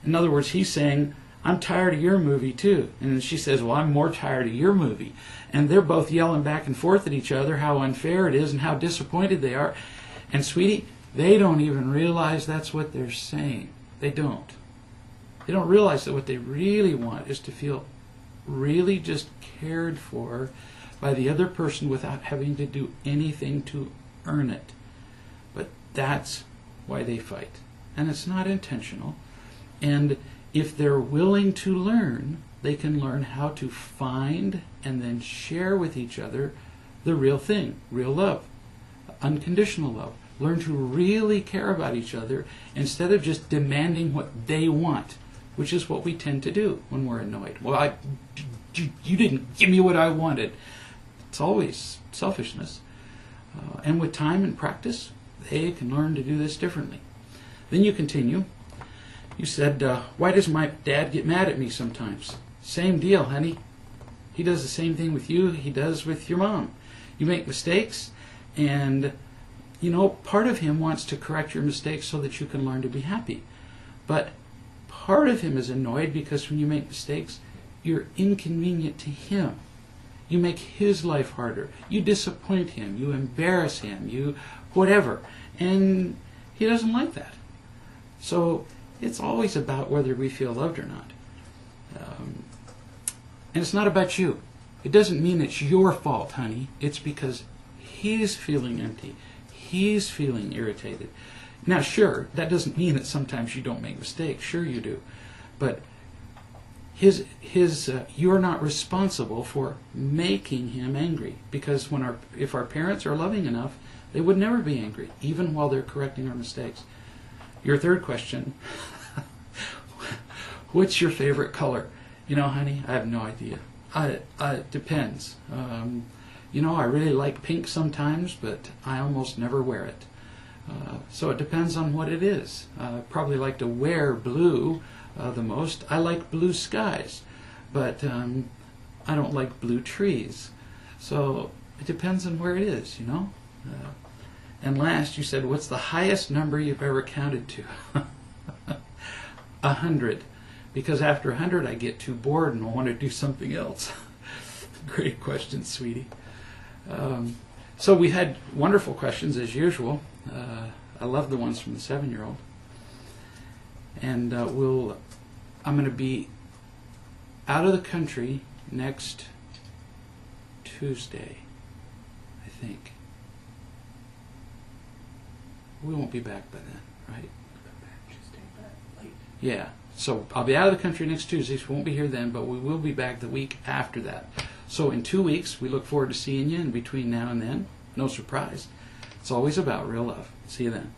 In other words, he's saying, I'm tired of your movie too. And she says, well, I'm more tired of your movie. And they're both yelling back and forth at each other how unfair it is and how disappointed they are. And sweetie, they don't even realize that's what they're saying. They don't. They don't realize that what they really want is to feel really just cared for by the other person without having to do anything to earn it. But that's why they fight. And it's not intentional. And if they're willing to learn, they can learn how to find and then share with each other the real thing, real love, unconditional love. Learn to really care about each other instead of just demanding what they want, which is what we tend to do when we're annoyed. Well, you didn't give me what I wanted. It's always selfishness. And with time and practice, they can learn to do this differently. Then you continue. You said, why does my dad get mad at me sometimes? Same deal, honey. He does the same thing with you he does with your mom. You make mistakes, and you know, part of him wants to correct your mistakes so that you can learn to be happy. But part of him is annoyed because when you make mistakes, you're inconvenient to him. You make his life harder. You disappoint him. You embarrass him. You whatever. And he doesn't like that. So it's always about whether we feel loved or not. And it's not about you. It doesn't mean it's your fault, honey. It's because he's feeling empty. He's feeling irritated. Now, sure, that doesn't mean that sometimes you don't make mistakes. Sure you do. But you're not responsible for making him angry. Because if our parents are loving enough, they would never be angry, even while they're correcting our mistakes. Your third question, what's your favorite color? You know, honey, I have no idea. It depends. You know, I really like pink sometimes, but I almost never wear it. So it depends on what it is. I probably like to wear blue the most. I like blue skies, but I don't like blue trees. So it depends on where it is, you know. And last, you said, what's the highest number you've ever counted to? 100. Because after 100, I get too bored and I want to do something else. Great question, sweetie. So we had wonderful questions as usual. I love the ones from the 7-year-old. And I'm going to be out of the country next Tuesday, I think. We won't be back by then, right? Yeah. So I'll be out of the country next Tuesday, so we won't be here then, but we will be back the week after that. So in 2 weeks, we look forward to seeing you, and between now and then, no surprise, it's always about real love. See you then.